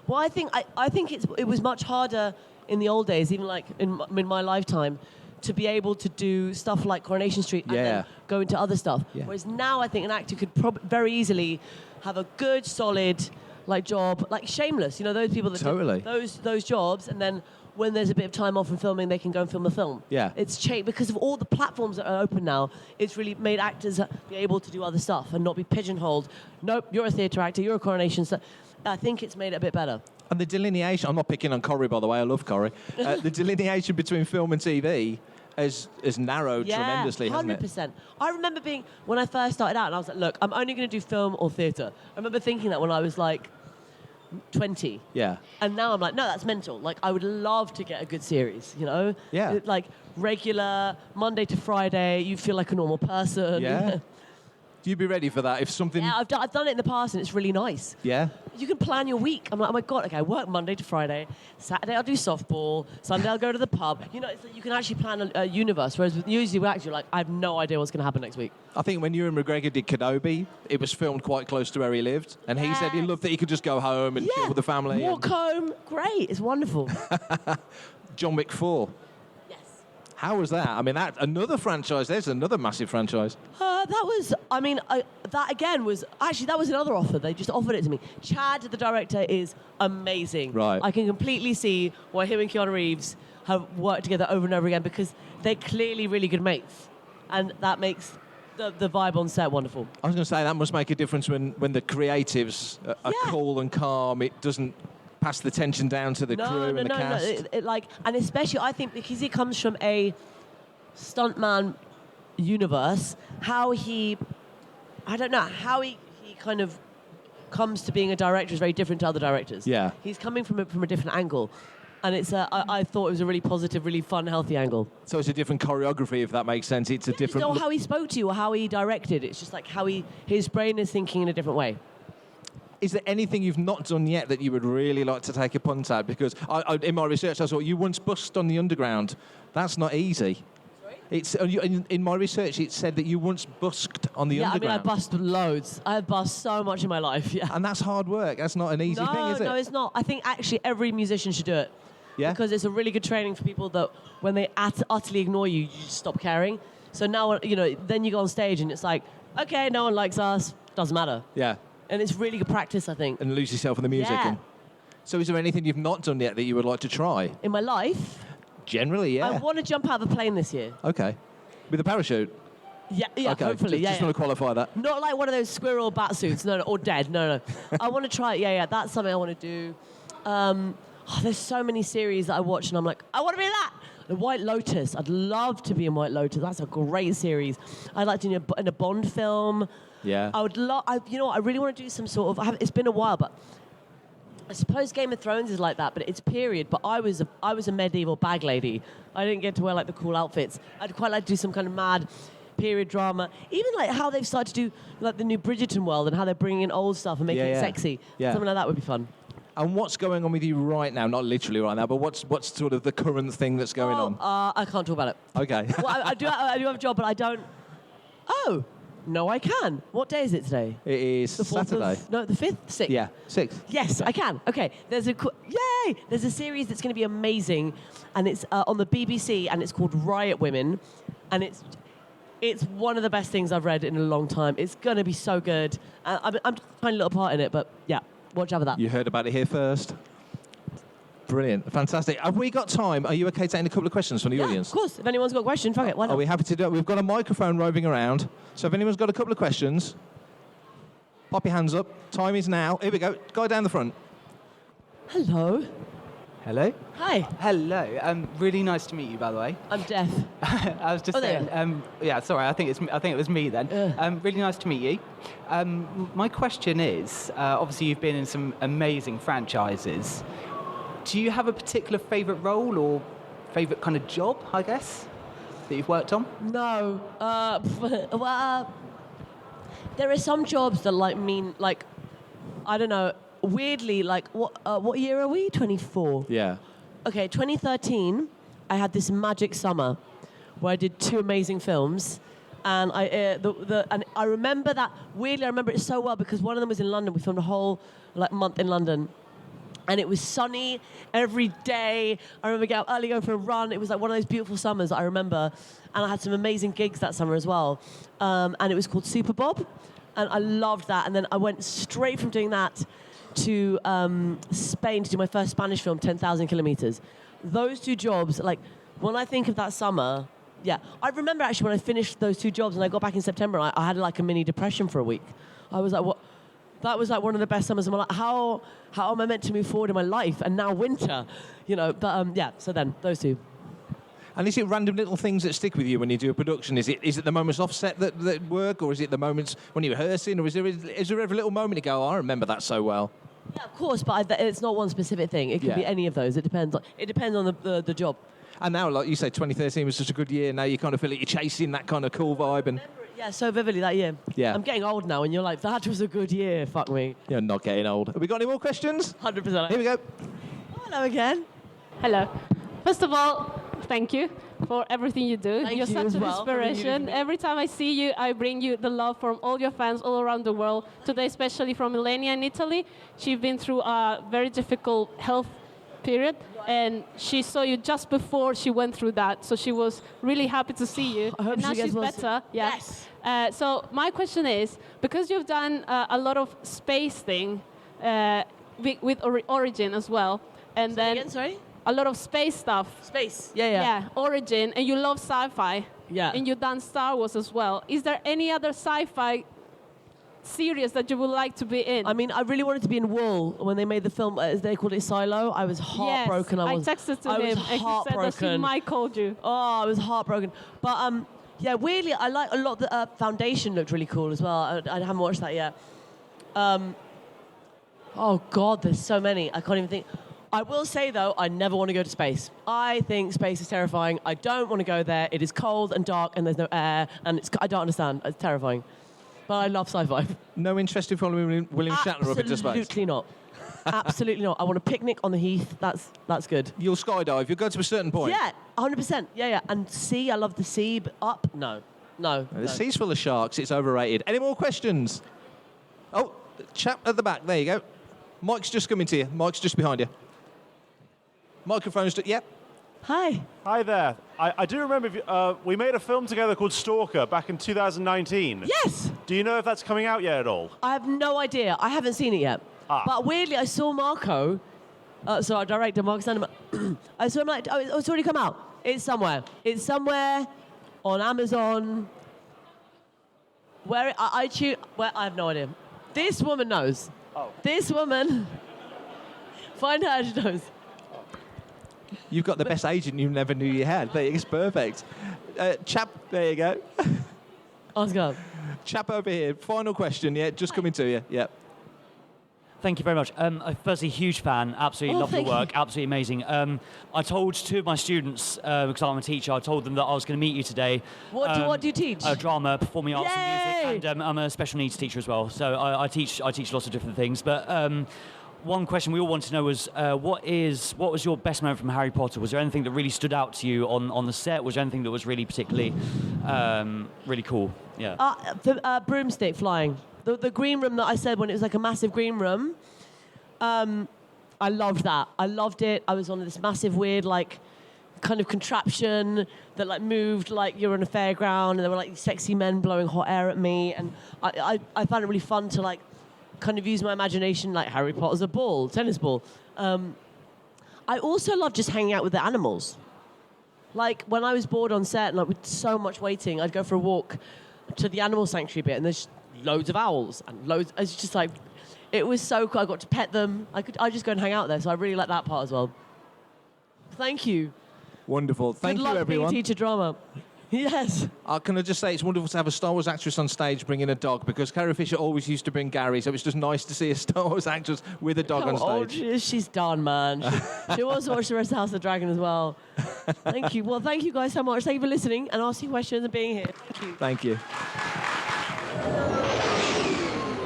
Well, I think it was much harder in the old days, even like in my lifetime, to be able to do stuff like Coronation Street and then go into other stuff. Yeah. Whereas now I think an actor could very easily have a good, solid, like job, like Shameless. You know, those people that Totally. do those jobs, and then when there's a bit of time off from filming, they can go and film a film. Yeah. It's changed because of all the platforms that are open now. It's really made actors be able to do other stuff and not be pigeonholed. Nope, you're a theatre actor, you're a coronation star. I think it's made it a bit better. And the delineation, I'm not picking on Corrie, by the way, I love Corrie. The delineation between film and TV has narrowed tremendously, hasn't it? 100%. I remember when I first started out, and I was like, look, I'm only going to do film or theatre. I remember thinking that when I was like 20. Yeah. And now I'm like, no, that's mental. Like, I would love to get a good series, you know? Yeah. Like, regular, Monday to Friday, you feel like a normal person. Yeah. Do you be ready for that? If something... Yeah, I've done it in the past, and it's really nice. Yeah? You can plan your week. I'm like, oh my God, okay, I work Monday to Friday. Saturday I'll do softball. Sunday I'll go to the pub. You know, it's like you can actually plan a universe, whereas usually with actors, you're like, I have no idea what's going to happen next week. I think when Ewan McGregor did Kenobi, it was filmed quite close to where he lived, and he said he loved that he could just go home and chill with the family. Walk home, great, it's wonderful. John Wick 4. Yes. How was that? I mean, another franchise. There's another massive franchise. That was another offer. They just offered it to me. Chad, the director, is amazing. Right. I can completely see why him and Keanu Reeves have worked together over and over again because they're clearly really good mates. And that makes the vibe on set wonderful. I was going to say, that must make a difference when the creatives are cool and calm. It doesn't pass the tension down to the crew and the cast. No. And especially, I think, because he comes from a stuntman universe, how he kind of comes to being a director is very different to other directors. Yeah. He's coming from a different angle. And it's I thought it was a really positive, really fun, healthy angle. So it's a different choreography, if that makes sense. It's a different... It's not how he spoke to you or how he directed. It's just like how his brain is thinking in a different way. Is there anything you've not done yet that you would really like to take a punt at? Because in my research, I saw you once busked on the underground. That's not easy. Sorry? In my research, it said that you once busked on the underground. Yeah, I mean, I busked loads. I've busked so much in my life, yeah. And that's hard work. That's not an easy thing, is it? No, it's not. I think actually every musician should do it. Yeah? Because it's a really good training for people that when they utterly ignore you, you just stop caring. So now, then you go on stage and it's like, okay, no one likes us, doesn't matter. Yeah. And it's really good practice, I think. And lose yourself in the music. Yeah. So is there anything you've not done yet that you would like to try? In my life? Generally, yeah. I want to jump out of a plane this year. Okay. With a parachute? Yeah, okay. Hopefully, Just want to qualify that. Not like one of those squirrel bat suits, no, or dead, no. I want to try it, yeah, that's something I want to do. There's so many series that I watch and I'm like, I want to be in that. The White Lotus, I'd love to be in White Lotus. That's a great series. I'd like to be in a Bond film. Yeah. I would love, you know what, I really want to do some sort of, it's been a while, but I suppose Game of Thrones is like that, but it's period. But I was a medieval bag lady. I didn't get to wear like the cool outfits. I'd quite like to do some kind of mad period drama. Even like how they've started to do like the new Bridgerton world and how they're bringing in old stuff and making it sexy. Yeah. Something like that would be fun. And what's going on with you right now? Not literally right now, but what's sort of the current thing that's going on? I can't talk about it. Okay. Well, I do have a job, but I don't. Oh, no, I can. What day is it today? It is the 4th Saturday. No, the 5th? 6th? Yeah, 6th. Yes, I can. Okay, there's a series that's going to be amazing, and it's on the BBC, and it's called Riot Women, and it's one of the best things I've read in a long time. It's going to be so good. I'm playing a little part in it, but yeah, watch out for that. You heard about it here first. Brilliant. Fantastic. Have we got time? Are you okay taking a couple of questions from the audience? Of course. If anyone's got a question, fuck it. Why not? Are we happy to do it? We've got a microphone roving around. So if anyone's got a couple of questions, pop your hands up. Time is now. Here we go. Guy down the front. Hello. Hello. Hi. Hello. Really nice to meet you, by the way. I'm deaf. I was just saying. Yeah, sorry. I think it was me then. Really nice to meet you. My question is, obviously you've been in some amazing franchises. Do you have a particular favourite role or favourite kind of job, I guess, that you've worked on? No. Well, there are some jobs that I don't know, weirdly, like, what year are we? 24. Yeah. Okay, 2013, I had this magic summer where I did 2 amazing films. And I remember that, weirdly, I remember it so well because one of them was in London. We filmed a whole month in London. And it was sunny every day. I remember getting up early, going for a run. It was like one of those beautiful summers that I remember. And I had some amazing gigs that summer as well. And it was called Super Bob. And I loved that. And then I went straight from doing that to Spain to do my first Spanish film, 10,000 kilometers. Those 2 jobs, like, when I think of that summer, yeah. I remember actually when I finished those 2 jobs and I got back in September, I had like a mini depression for a week. I was like, what? That was like one of the best summers of my life. How am I meant to move forward in my life? And now winter, you know, but yeah, so then those 2. And is it random little things that stick with you when you do a production? Is it the moments offset that work, or is it the moments when you're rehearsing, or is there every little moment you go, oh, I remember that so well? Yeah, of course, but it's not one specific thing. It could be any of those. It depends on the job. And now, like you say, 2013 was such a good year. Now you kind of feel like you're chasing that kind of cool vibe. And yeah, so vividly that year. Yeah. I'm getting old now, and you're like, that was a good year. Fuck me. You're not getting old. Have we got any more questions? 100%. Here we go. Oh, hello again. Hello. First of all, thank you for everything you do. Thank You're you such as an well for everything you do for inspiration. me. Every time I see you, I bring you the love from all your fans all around the world. Today, especially from Milenia in Italy. She's been through a very difficult health period, and she saw you just before she went through that. So she was really happy to see you. I hope and now she gets she's well better. soon. Yeah. Yes. So my question is, because you've done a lot of space thing with Origin as well, and then Again, sorry? a lot of space stuff. Space. Yeah. Origin, and you love sci-fi. Yeah. And you've done Star Wars as well. Is there any other sci-fi series that you would like to be in? I mean, I really wanted to be in Wool when they made the film. They called it Silo. I was heartbroken. Yes, I texted to him, and he said that she might called you. Oh, I was heartbroken. But yeah, weirdly, I like a lot. The Foundation looked really cool as well. I haven't watched that yet. Oh God, there's so many. I can't even think. I will say though, I never want to go to space. I think space is terrifying. I don't want to go there. It is cold and dark, and there's no air, and I don't understand. It's terrifying. But I love sci-fi. No interest in following William Shatner up into space? Absolutely not. Absolutely not. I want a picnic on the heath. That's good. You'll skydive. You'll go to a certain point. Yeah, 100%. Yeah. And sea, I love the sea, but up, no. The sea's full of sharks. It's overrated. Any more questions? Oh, chap at the back. There you go. Mike's just coming to you. Mike's just behind you. Microphone's... Yep. Hi. Hi there. I do remember we made a film together called Stalker back in 2019. Yes. Do you know if that's coming out yet at all? I have no idea. I haven't seen it yet. But weirdly, I saw Marco, so our director, Mark Sandeman, I saw him like, oh, it's already come out. It's somewhere. It's somewhere on Amazon. Where I have no idea. This woman knows. Oh. This woman. Find her, she knows. You've got the best agent you never knew you had. It's perfect. Chap, there you go. Oscar. Chap over here. Final question, yeah, just coming to you. Yeah. Thank you very much. Firstly, huge fan. Absolutely love your work. Absolutely amazing. I told 2 of my students, because I'm a teacher, I told them that I was going to meet you today. What do you teach? Drama, performing arts Yay! and music, and I'm a special needs teacher as well. So I teach lots of different things. But one question we all wanted to know was, what was your best moment from Harry Potter? Was there anything that really stood out to you on the set? Was there anything that was really particularly really cool? Yeah. The broomstick flying. The green room that I said when it was like a massive green room, I loved that. I loved it. I was on this massive weird like kind of contraption that like moved like you're on a fairground, and there were like sexy men blowing hot air at me, and I found it really fun to like kind of use my imagination like Harry Potter's a ball, tennis ball. I also love just hanging out with the animals. Like when I was bored on set and like with so much waiting, I'd go for a walk to the animal sanctuary bit, and there's loads of owls and loads. It's just like, it was so cool. I got to pet them. I just go and hang out there. So I really like that part as well. Thank you. Wonderful. Thank you, everyone. Good luck being teacher drama. Yes. Can I just say it's wonderful to have a Star Wars actress on stage bringing a dog, because Carrie Fisher always used to bring Gary, so it's just nice to see a Star Wars actress with a dog on stage. How old she is? She's done, man. She wants to watch the rest of House of the Dragon as well. Thank you. Well, thank you guys so much. Thank you for listening and asking questions and being here. Thank you. Thank you.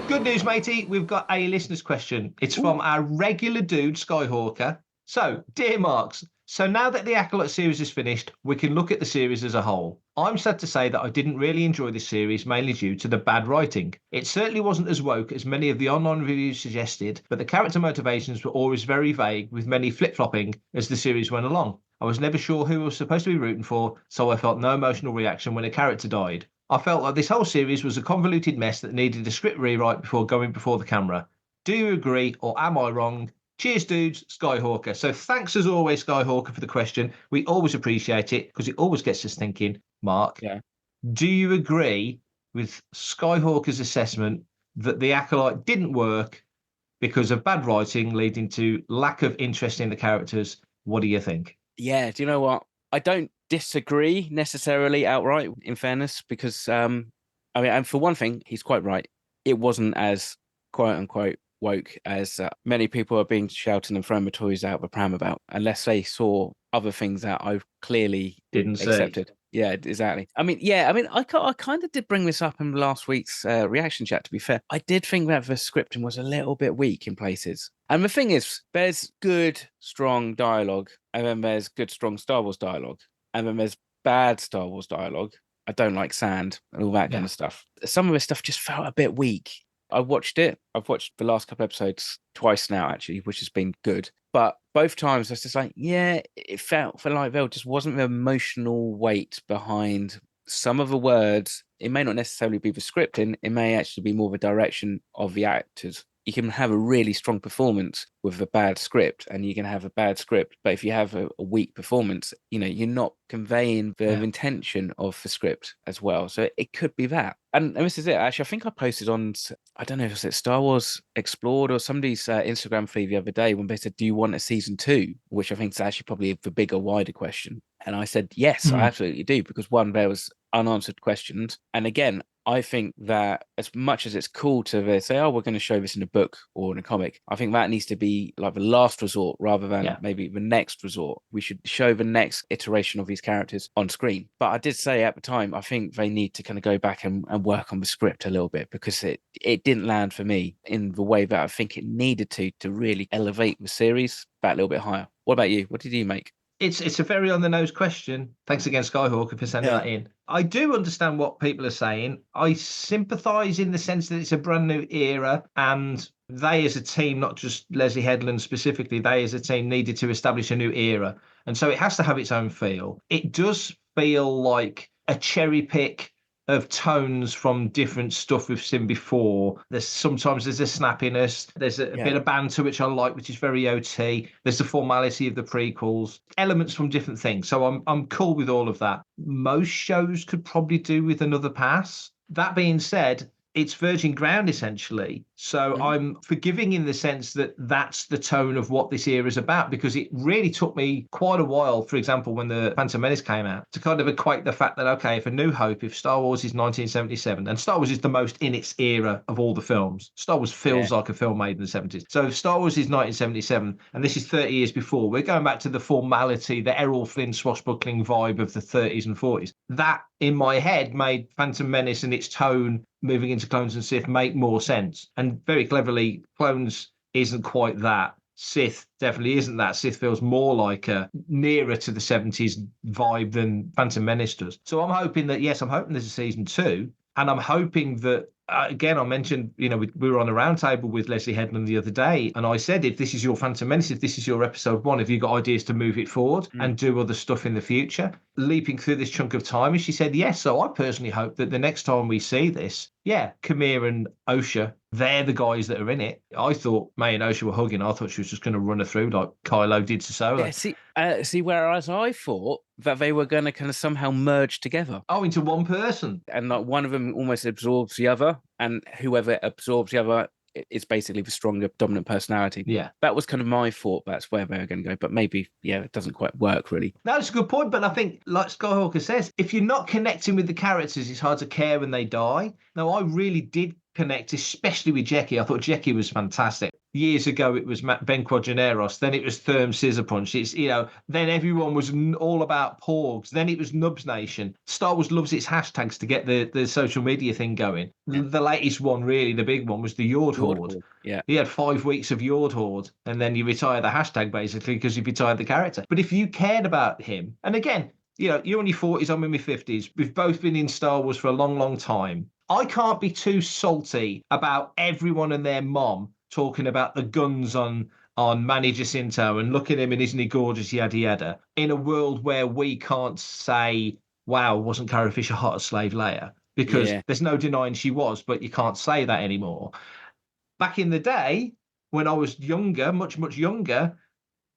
Good news, matey. We've got a listener's question. It's from our regular dude, Skyhawker. So, dear Marks, so now that the Acolyte series is finished, we can look at the series as a whole. I'm sad to say that I didn't really enjoy this series, mainly due to the bad writing. It certainly wasn't as woke as many of the online reviews suggested, but the character motivations were always very vague, with many flip-flopping as the series went along. I was never sure who I was supposed to be rooting for, so I felt no emotional reaction when a character died. I felt like this whole series was a convoluted mess that needed a script rewrite before going before the camera. Do you agree or am I wrong? Cheers, dudes, Skyhawker. So thanks as always, Skyhawker, for the question. We always appreciate it because it always gets us thinking. Mark, do you agree with Skyhawker's assessment that The Acolyte didn't work because of bad writing leading to lack of interest in the characters? What do you think? Yeah, do you know what? I don't disagree necessarily outright, in fairness, because, and for one thing, he's quite right. It wasn't as quote unquote woke as many people are being shouting and throwing my toys out of a pram about, unless they saw other things that I clearly didn't accepted. Yeah, exactly. I kind of did bring this up in last week's reaction chat, to be fair. I did think that the scripting was a little bit weak in places. And the thing is, there's good, strong dialogue, and then there's good, strong Star Wars dialogue, and then there's bad Star Wars dialogue. I don't like sand and all that kind of stuff. Some of this stuff just felt a bit weak. I watched it. I've watched the last couple episodes twice now, actually, which has been good. But both times I was just like, it felt like there just wasn't the emotional weight behind some of the words. It may not necessarily be the scripting. It may actually be more the direction of the actors. You can have a really strong performance with a bad script, and you can have a bad script. But if you have a weak performance, you're not conveying the intention of the script as well. So it could be that. And this is it. Actually, I think I posted on, I don't know if it's Star Wars Explored or somebody's Instagram feed the other day when they said, do you want a season 2? Which I think is actually probably the bigger, wider question. And I said, yes, I absolutely do. Because one, there was unanswered questions. And again, I think that as much as it's cool to say, oh, we're going to show this in a book or in a comic, I think that needs to be like the last resort rather than maybe the next resort. We should show the next iteration of these characters on screen. But I did say at the time, I think they need to kind of go back and work on the script a little bit, because it didn't land for me in the way that I think it needed to really elevate the series back a little bit higher. What about you? What did you make? It's a very on-the-nose question. Thanks again, Skyhawker, for sending that in. I do understand what people are saying. I sympathise in the sense that it's a brand new era, and they as a team, not just Leslie Headland specifically, they as a team needed to establish a new era. And so it has to have its own feel. It does feel like a cherry pick of tones from different stuff we've seen before. Sometimes there's a snappiness, there's a bit of banter, which I like, which is very OT. There's the formality of the prequels, elements from different things. So I'm cool with all of that. Most shows could probably do with another pass. That being said, it's virgin ground, essentially. So I'm forgiving in the sense that that's the tone of what this era is about, because it really took me quite a while, for example, when the Phantom Menace came out, to kind of equate the fact that, okay, if A New Hope, if Star Wars is 1977, and Star Wars is the most in its era of all the films, Star Wars feels like a film made in the 70s. So if Star Wars is 1977, and this is 30 years before, we're going back to the formality, the Errol Flynn swashbuckling vibe of the 30s and 40s. That, in my head, made Phantom Menace and its tone moving into Clones and Sith make more sense. And very cleverly, Clones isn't quite that. Sith definitely isn't that. Sith feels more like a nearer to the 70s vibe than Phantom Menace does. So I'm hoping that, I'm hoping there's a season 2. And I'm hoping that, again, I mentioned, we were on a roundtable with Leslie Headland the other day, and I said, if this is your Phantom Menace, if this is your episode 1, have you got ideas to move it forward and do other stuff in the future? Leaping through this chunk of time, and she said yes. So I personally hope that the next time we see this, Kamir and Osha, they're the guys that are in it. I thought May and Osha were hugging. I thought she was just going to run her through like Kylo did to Solo. See, whereas I thought that they were going to kind of somehow merge together. Oh, into one person. And like one of them almost absorbs the other, and whoever absorbs the other is basically the stronger dominant personality. Yeah. That was kind of my thought. That's where they were going to go. But maybe, it doesn't quite work, really. That's a good point. But I think, like Skyhawker says, if you're not connecting with the characters, it's hard to care when they die. Now, I really did connect, especially with Jecki. I thought Jecki was fantastic. Years ago, it was Ben Quadraneros. Then it was Therm Scissor Punch. It's, then everyone was all about Porgs. Then it was Nubs Nation. Star Wars loves its hashtags to get the social media thing going. The latest one, really, the big one, was the Yord Horde. Yeah. He had 5 weeks of Yord Horde, and then you retire the hashtag, basically, because you've retired the character. But if you cared about him, and again, you're in your 40s, I'm in my 50s. We've both been in Star Wars for a long, long time. I can't be too salty about everyone and their mom talking about the guns on Manny Jacinto and look at him and isn't he gorgeous, yada yada, in a world where we can't say, wow, wasn't Carrie Fisher hot as Slave Leia? Because there's no denying she was, but you can't say that anymore. back in the day when I was younger, much younger,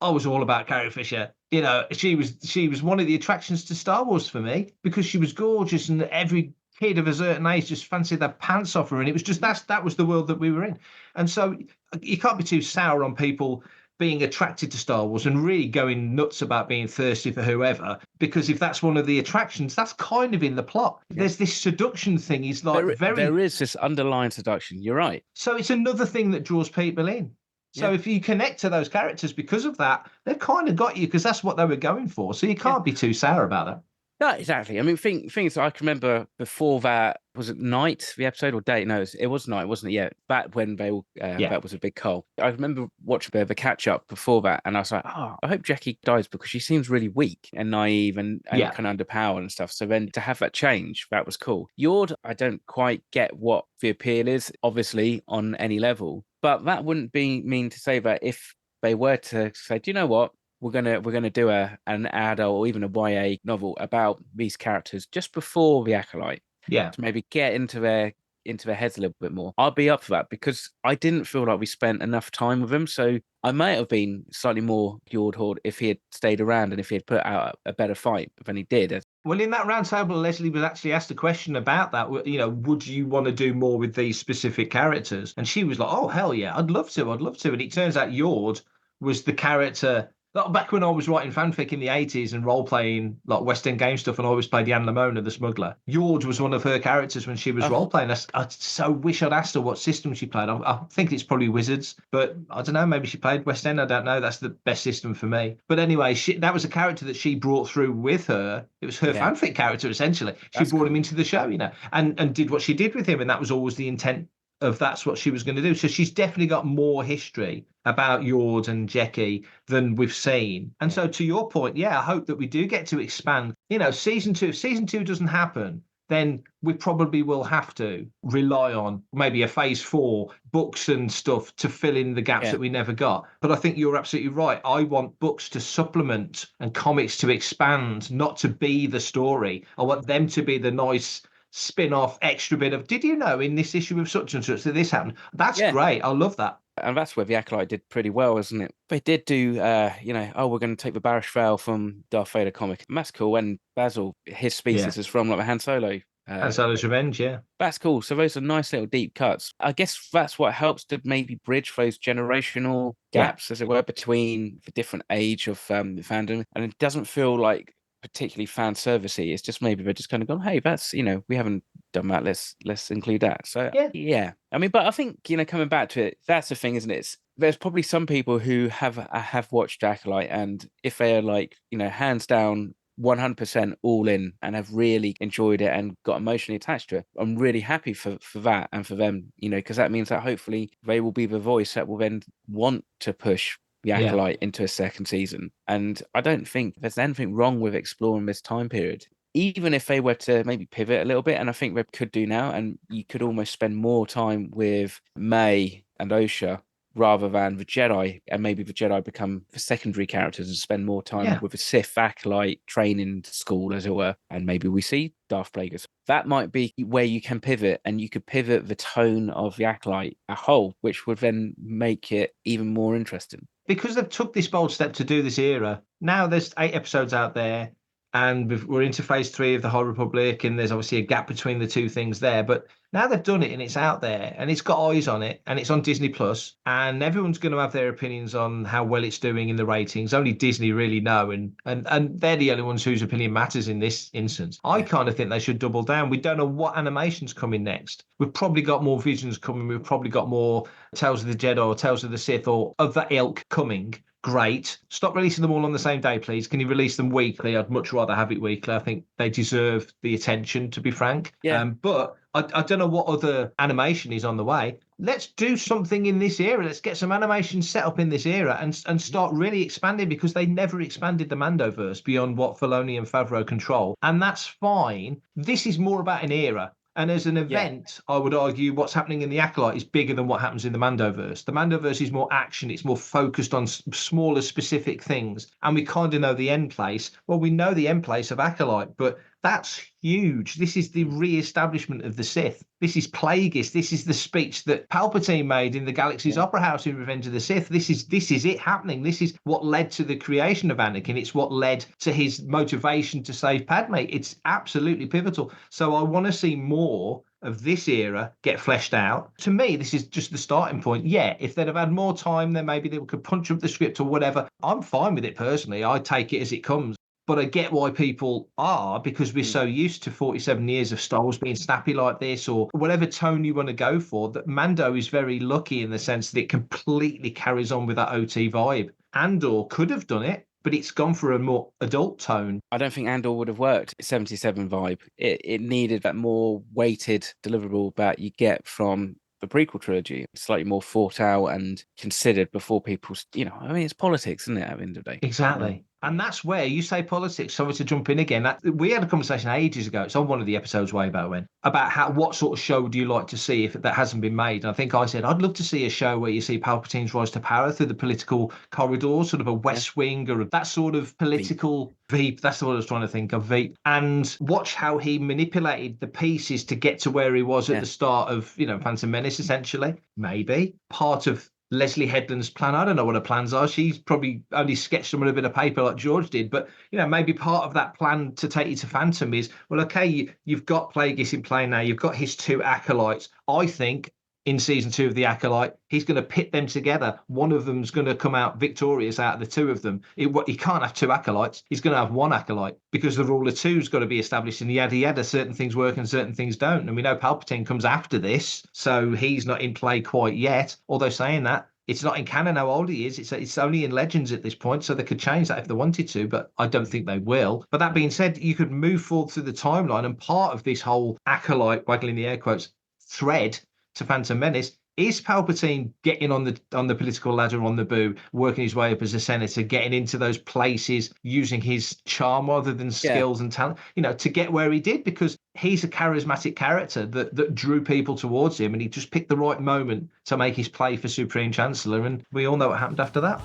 I was all about Carrie Fisher. You know, she was one of the attractions to Star Wars for me because she was gorgeous, and every kid of a certain age just fancied their pants off her, and it was just that was the world that we were in. And so you can't be too sour on people being attracted to Star Wars and really going nuts about being thirsty for whoever, because if that's one of the attractions, that's kind of in the plot. There's this seduction thing. He's like there is this underlying seduction. You're right. So it's another thing that draws people in. So if you connect to those characters because of that, they've kind of got you because that's what they were going for. So you can't be too sour about that. No, exactly. I mean, things I can remember before that, was it Night, the episode, or Day? No, it was Night, wasn't it? Yeah, back when they all, that was a big call. I remember watching a bit of a catch-up before that, and I was like, I hope Jackie dies because she seems really weak and naive and kind of underpowered and stuff. So then to have that change, that was cool. Yord, I don't quite get what the appeal is, obviously, on any level. But that wouldn't mean to say that if they were to say, do you know what? We're gonna do an adult or even a YA novel about these characters just before the Acolyte. Yeah. To maybe get into their heads a little bit more. I'll be up for that because I didn't feel like we spent enough time with him. So I might have been slightly more Yord Horde if he had stayed around and if he had put out a better fight than he did. Well, in that round table, Leslie was actually asked a question about that. You know, would you want to do more with these specific characters? And she was like, oh, hell yeah, I'd love to. And it turns out Yord was the character. Back when I was writing fanfic in the 80s and role-playing like West End game stuff, and I always played Jan Lamona, the smuggler, Yord was one of her characters when she was role-playing. I so wish I'd asked her what system she played. I think it's probably Wizards, but I don't know, maybe she played West End, I don't know. That's the best system for me. But anyway, that was a character that she brought through with her. It was her fanfic character, essentially. She brought him into the show, you know, and did what she did with him, and that was always the intent of that's what she was going to do. So she's definitely got more history about Yord and Jackie than we've seen. And so to your point, I hope that we do get to expand. You know, season two, if season 2 doesn't happen, then we probably will have to rely on maybe a phase 4 books and stuff to fill in the gaps that we never got. But I think you're absolutely right. I want books to supplement and comics to expand, not to be the story. I want them to be the nice spin-off extra bit of, did you know in this issue of such and such that this happened? That's great. I love that. And that's where the Acolyte did pretty well, isn't it? They did do, we're going to take the Barish Vale from Darth Vader comic. And that's cool. And Basil, his species is from like the Han Solo. Han Solo's Revenge, That's cool. So those are nice little deep cuts. I guess that's what helps to maybe bridge those generational gaps, as it were, between the different age of the fandom. And it doesn't feel like particularly fan servicey. It's just maybe they're just kind of gone, hey, that's, we haven't done that, let's include that. So I mean, but I think, coming back to it, that's the thing, isn't it? There's probably some people who have watched Acolyte, and if they are like, hands down 100% all in and have really enjoyed it and got emotionally attached to it, I'm really happy for that and for them, because that means that hopefully they will be the voice that will then want to push the Acolyte into a second season. And I don't think there's anything wrong with exploring this time period, even if they were to maybe pivot a little bit, and I think they could do now, and you could almost spend more time with May and Osha rather than the Jedi, and maybe the Jedi become the secondary characters and spend more time with the Sith Acolyte training school, as it were, and maybe we see Darth Plagueis. That might be where you can pivot, and you could pivot the tone of the Acolyte a whole, which would then make it even more interesting. Because they've took this bold step to do this era, now there's 8 episodes out there, and we're into phase 3 of the High Republic, and there's obviously a gap between the two things there. But now they've done it, and it's out there, and it's got eyes on it, and it's on Disney Plus, and everyone's going to have their opinions on how well it's doing in the ratings. Only Disney really know, and they're the only ones whose opinion matters in this instance. I kind of think they should double down. We don't know what animation's coming next. We've probably got more Visions coming. We've probably got more Tales of the Jedi or Tales of the Sith or of that ilk coming. Great. Stop releasing them all on the same day, please. Can you release them weekly? I'd much rather have it weekly. I think they deserve the attention, to be frank. But I don't know what other animation is on the way. Let's do something in this era. Let's get some animation set up in this era and start really expanding, because they never expanded the Mandoverse beyond what Filoni and Favreau control. And that's fine. This is more about an era. And as an event, I would argue what's happening in the Acolyte is bigger than what happens in the Mandoverse. The Mandoverse is more action. It's more focused on smaller, specific things. And we kind of know the end place. Well, we know the end place of Acolyte, but That's huge. This is the re-establishment of the Sith. This is Plagueis. This is the speech that Palpatine made in the Galaxy's Opera House in Revenge of the Sith. This is it happening. This is what led to the creation of Anakin. It's what led to his motivation to save Padme. It's absolutely pivotal. So I want to see more of this era get fleshed out. To me, this is just the starting point. Yeah, if they'd have had more time, then maybe they could punch up the script or whatever. I'm fine with it personally. I take it as it comes. But I get why people are, because we're so used to 47 years of Star Wars being snappy like this, or whatever tone you want to go for, that Mando is very lucky in the sense that it completely carries on with that OT vibe. Andor could have done it, but it's gone for a more adult tone. I don't think Andor would have worked. 77 vibe. It needed that more weighted deliverable that you get from the prequel trilogy, slightly more thought out and considered before people, I mean, it's politics, isn't it, at the end of the day? Exactly. And that's where you say politics. Sorry to jump in again. We had a conversation ages ago. It's on one of the episodes way back when, about what sort of show do you like to see if that hasn't been made. And I think I said, I'd love to see a show where you see Palpatine's rise to power through the political corridors, sort of a West Wing or that sort of political Veep. That's what I was trying to think of, Veep. And watch how he manipulated the pieces to get to where he was at the start of, Phantom Menace, essentially. Maybe part of Leslie Headland's plan. I don't know what her plans are. She's probably only sketched them on a bit of paper like George did. But, maybe part of that plan to take you to Phantom is, well, okay, you've got Plagueis in play now. You've got his two acolytes. I think in season 2 of The Acolyte, he's going to pit them together. One of them's going to come out victorious out of the two of them. He can't have two acolytes. He's going to have one acolyte because the rule of two's got to be established in the yada yada. Certain things work and certain things don't. And we know Palpatine comes after this, so he's not in play quite yet. Although saying that, it's not in canon how old he is. It's only in Legends at this point, so they could change that if they wanted to, but I don't think they will. But that being said, you could move forward through the timeline, and part of this whole acolyte, waggling the air quotes, thread to Phantom Menace is Palpatine getting on the political ladder on Naboo, working his way up as a senator, getting into those places, using his charm rather than skills and talent, to get where he did, because he's a charismatic character that drew people towards him, and he just picked the right moment to make his play for Supreme Chancellor, and we all know what happened after that.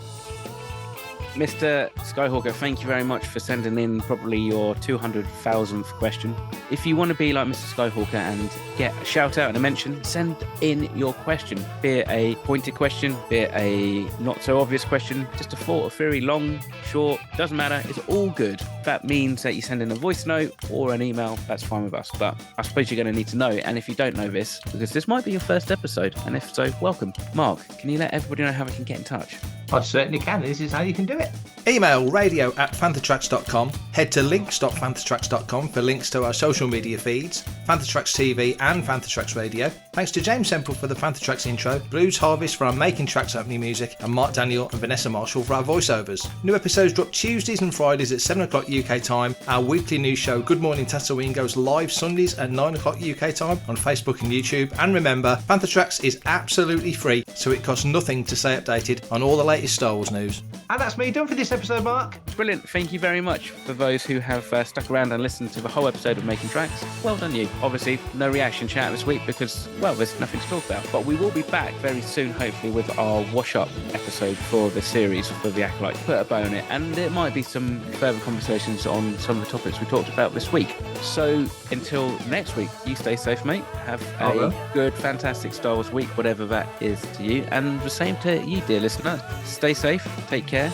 Mr. Skyhawker, thank you very much for sending in probably your 200,000th question. If you want to be like Mr. Skyhawker and get a shout out and a mention, send in your question. Be it a pointed question, be it a not so obvious question, just a thought, a theory, long, short, doesn't matter. It's all good. That means that you send in a voice note or an email. That's fine with us. But I suppose you're going to need to know. And if you don't know this, because this might be your first episode, and if so, welcome. Mark, can you let everybody know how they can get in touch? I certainly can. This is how you can do it. Email radio@fanthatracks.com. Head to links.fanthatracks.com for links to our social media feeds, Fantha Tracks TV and Fantha Tracks Radio. Thanks to James Semple for the Fantha Tracks intro, Blues Harvest for our Making Tracks opening music, and Mark Daniel and Vanessa Marshall for our voiceovers. New episodes drop Tuesdays and Fridays at 7 o'clock UK time. Our weekly news show, Good Morning Tatooine, goes live Sundays at 9 o'clock UK time on Facebook and YouTube. And remember, Fantha Tracks is absolutely free, so it costs nothing to stay updated on all the latest Star Wars news. And that's me done for this episode, Mark. Brilliant. Thank you very much for those who have stuck around and listened to the whole episode of Making Tracks. Well done you. Obviously, no reaction chat this week because, well, there's nothing to talk about. But we will be back very soon, hopefully, with our wash-up episode for the series for The Acolyte. Put a bow on it. And there might be some further conversations on some of the topics we talked about this week. So until next week, you stay safe, mate. Have a good, fantastic Star Wars week, whatever that is to you. And the same to you, dear listener. Stay safe, take care,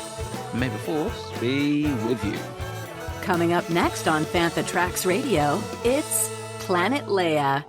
and may the Force be with you. Coming up next on Fantha Tracks Radio, it's Planet Leia.